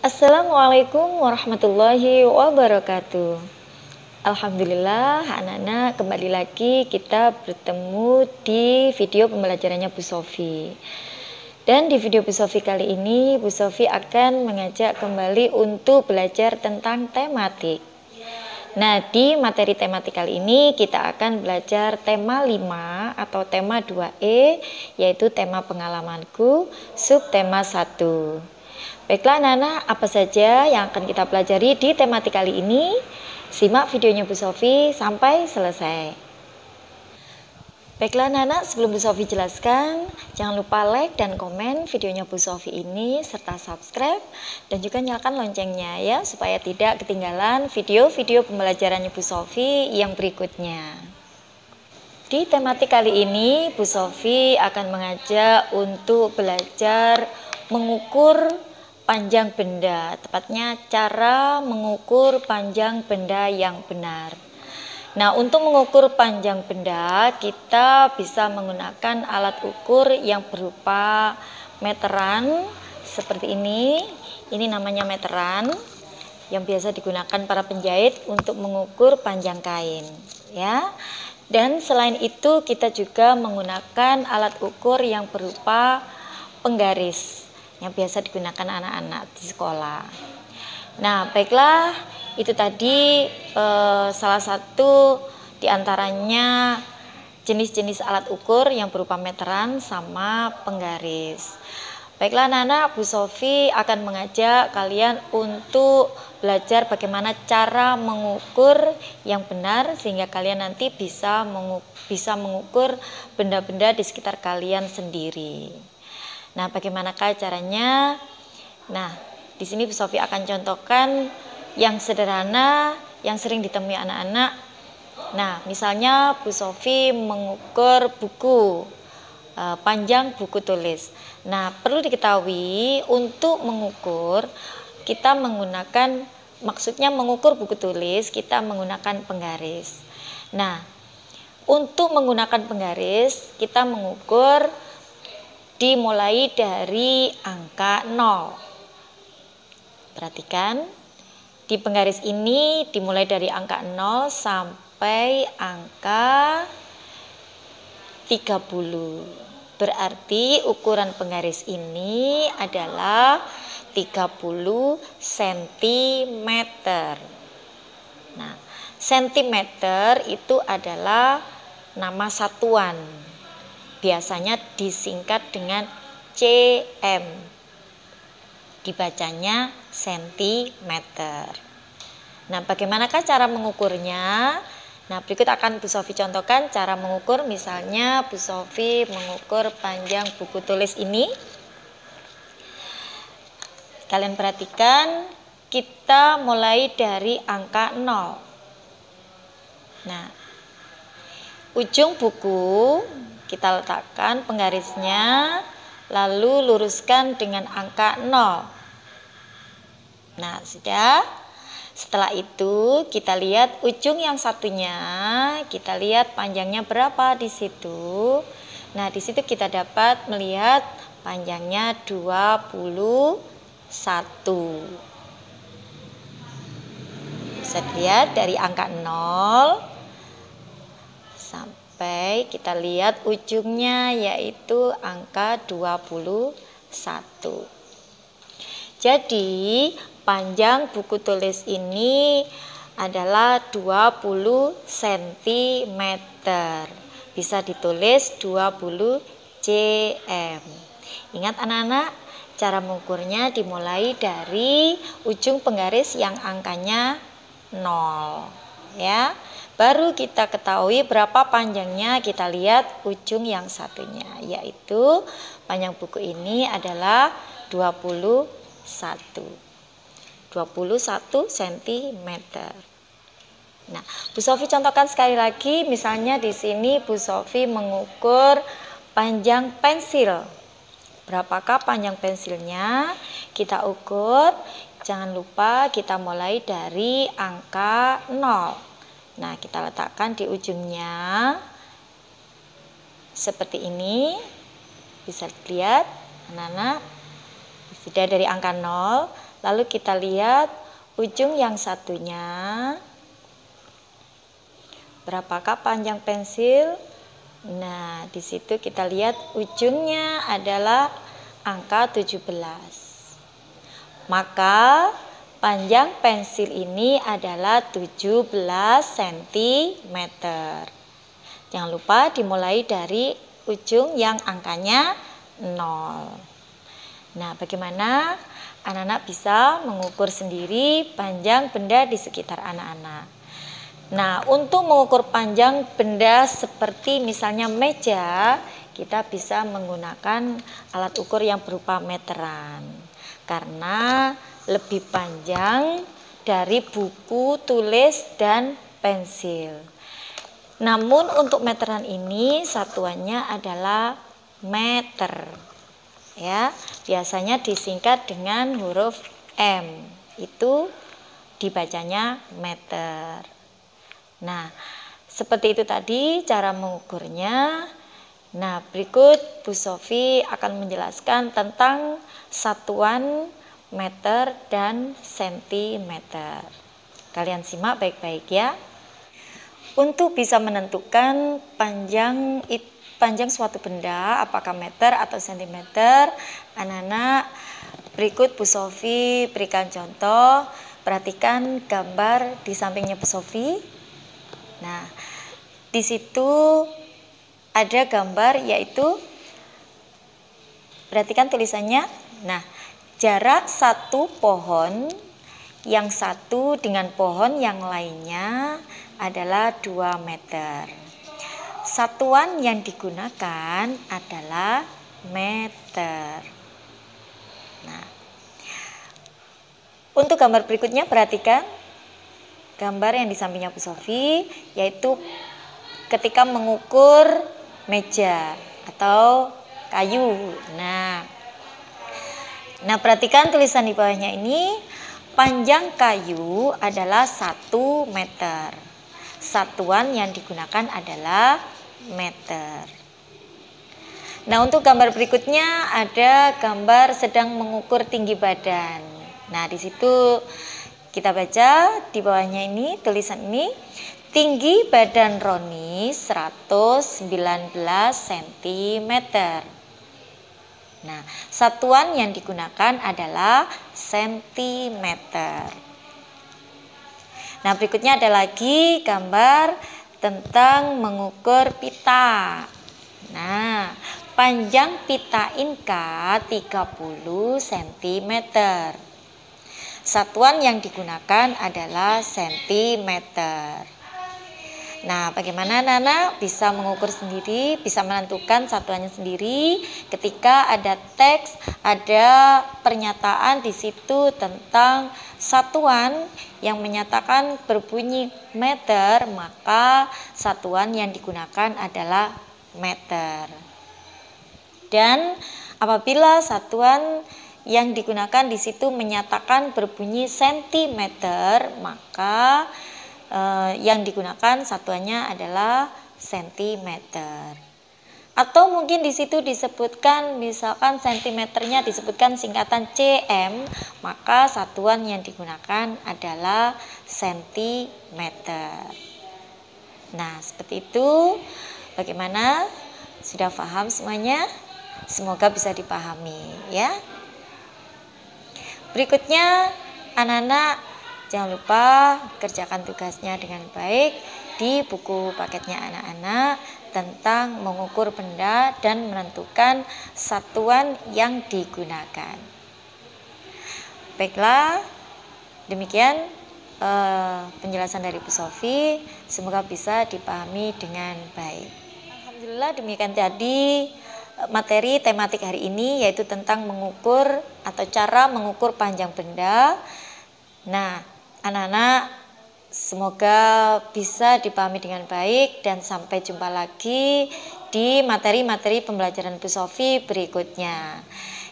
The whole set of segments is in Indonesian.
Assalamualaikum warahmatullahi wabarakatuh. Alhamdulillah anak-anak, kembali lagi kita bertemu di video pembelajarannya Bu Sofi. Dan di video Bu Sofi kali ini Bu Sofi akan mengajak kembali untuk belajar tentang tematik. Nah, di materi tematik kali ini kita akan belajar tema 5 atau tema 2E, yaitu tema pengalamanku, subtema 1. Baiklah anak-anak, apa saja yang akan kita pelajari di tematik kali ini? Simak videonya Bu Sofi sampai selesai. Baiklah anak-anak, sebelum Bu Sofi jelaskan, jangan lupa like dan komen videonya Bu Sofi ini, serta subscribe, dan juga nyalakan loncengnya ya, supaya tidak ketinggalan video-video pembelajarannya Bu Sofi yang berikutnya. Di tematik kali ini, Bu Sofi akan mengajak untuk belajar mengukur panjang benda, tepatnya cara mengukur panjang benda yang benar. Nah, untuk mengukur panjang benda, kita bisa menggunakan alat ukur yang berupa meteran seperti ini. Ini namanya meteran yang biasa digunakan para penjahit untuk mengukur panjang kain, ya. Dan selain itu, kita juga menggunakan alat ukur yang berupa penggaris yang biasa digunakan anak-anak di sekolah. Nah, baiklah, itu tadi salah satu diantaranya jenis-jenis alat ukur yang berupa meteran sama penggaris. Baiklah anak-anak, Bu Sofi akan mengajak kalian untuk belajar bagaimana cara mengukur yang benar sehingga kalian nanti bisa mengukur benda-benda di sekitar kalian sendiri. Nah, bagaimanakah caranya? Nah, di sini Bu Sofi akan contohkan yang sederhana yang sering ditemui anak-anak. Nah, misalnya Bu Sofi mengukur buku, panjang buku tulis. Nah, perlu diketahui untuk mengukur kita menggunakan, maksudnya mengukur buku tulis kita menggunakan penggaris. Nah, untuk menggunakan penggaris kita mengukur dimulai dari angka 0. Perhatikan, di penggaris ini dimulai dari angka 0 sampai angka 30. Berarti ukuran penggaris ini adalah 30 cm. Nah, sentimeter itu adalah nama satuan. Biasanya disingkat dengan cm. Dibacanya sentimeter. Nah, bagaimanakah cara mengukurnya? Nah, berikut akan Bu Sofi contohkan cara mengukur. Misalnya Bu Sofi mengukur panjang buku tulis ini. Kalian perhatikan, kita mulai dari angka 0. Nah, ujung buku kita letakkan penggarisnya, lalu luruskan dengan angka 0. Nah, sudah. Setelah itu kita lihat ujung yang satunya, kita lihat panjangnya berapa di situ. Nah, di situ kita dapat melihat panjangnya 21. Bisa dilihat dari angka 0 sampai kita lihat ujungnya, yaitu angka 21. Jadi panjang buku tulis ini adalah 20 cm. Bisa ditulis 20 cm. Ingat anak-anak, cara mengukurnya dimulai dari ujung penggaris yang angkanya 0, ya. Baru kita ketahui berapa panjangnya, kita lihat ujung yang satunya, yaitu panjang buku ini adalah 21 cm. Nah, Bu Sofi contohkan sekali lagi, misalnya di sini Bu Sofi mengukur panjang pensil. Berapakah panjang pensilnya? Kita ukur. Jangan lupa kita mulai dari angka 0. Nah, kita letakkan di ujungnya seperti ini. Bisa dilihat anak-anak, sudah dari angka 0 Lalu kita lihat ujung yang satunya. Berapakah panjang pensil? Nah, di situ kita lihat ujungnya adalah angka 17. Maka panjang pensil ini adalah 17 cm. Jangan lupa dimulai dari ujung yang angkanya 0. Nah, bagaimana anak-anak bisa mengukur sendiri panjang benda di sekitar anak-anak? Nah, untuk mengukur panjang benda seperti misalnya meja, kita bisa menggunakan alat ukur yang berupa meteran. Karena lebih panjang dari buku, tulis, dan pensil. Namun untuk meteran ini satuannya adalah meter. Ya, biasanya disingkat dengan huruf M. Itu dibacanya meter. Nah, seperti itu tadi cara mengukurnya. Nah, berikut Bu Sofi akan menjelaskan tentang satuan meter dan sentimeter. Kalian simak baik-baik ya. Untuk bisa menentukan panjang suatu benda, apakah meter atau sentimeter, anak-anak berikut Bu Sofi berikan contoh. Perhatikan gambar di sampingnya Bu Sofi. Nah, di situ ada gambar yaitu, perhatikan tulisannya. Nah, jarak satu pohon yang satu dengan pohon yang lainnya adalah 2 meter. Satuan yang digunakan adalah meter. Nah, untuk gambar berikutnya perhatikan gambar yang di sampingnya Bu Sofi, yaitu ketika mengukur meja atau kayu. Nah, perhatikan tulisan di bawahnya ini, panjang kayu adalah 1 meter. Satuan yang digunakan adalah meter. Nah, untuk gambar berikutnya ada gambar sedang mengukur tinggi badan. Nah, di situ kita baca di bawahnya ini, tulisan ini, tinggi badan Roni 119 cm. Nah, satuan yang digunakan adalah sentimeter. Nah, berikutnya ada lagi gambar tentang mengukur pita. Nah, panjang pita Inka 30 cm. Satuan yang digunakan adalah sentimeter. Nah, bagaimana anak-anak bisa mengukur sendiri, bisa menentukan satuannya sendiri ketika ada teks, ada pernyataan di situ tentang satuan yang menyatakan berbunyi meter, maka satuan yang digunakan adalah meter. Dan apabila satuan yang digunakan di situ menyatakan berbunyi sentimeter, maka yang digunakan satuannya adalah sentimeter. Atau mungkin di situ disebutkan misalkan sentimeternya disebutkan singkatan cm, maka satuan yang digunakan adalah sentimeter. Nah, seperti itu. Bagaimana? Sudah paham semuanya? Semoga bisa dipahami ya. Berikutnya, anak-anak jangan lupa kerjakan tugasnya dengan baik di buku paketnya anak-anak tentang mengukur benda dan menentukan satuan yang digunakan. Baiklah, demikian penjelasan dari Bu Sofi. Semoga bisa dipahami dengan baik. Alhamdulillah, demikian tadi materi tematik hari ini, yaitu tentang mengukur atau cara mengukur panjang benda. Nah, anak-anak semoga bisa dipahami dengan baik dan sampai jumpa lagi di materi-materi pembelajaran Bu Sofi berikutnya.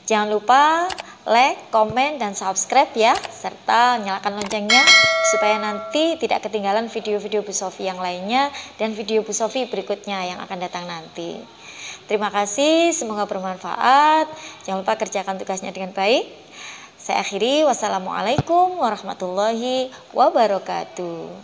Jangan lupa like, komen, dan subscribe ya, serta nyalakan loncengnya supaya nanti tidak ketinggalan video-video Bu Sofi yang lainnya dan video Bu Sofi berikutnya yang akan datang nanti. Terima kasih, semoga bermanfaat. Jangan lupa kerjakan tugasnya dengan baik. Saya akhiri, wassalamualaikum warahmatullahi wabarakatuh.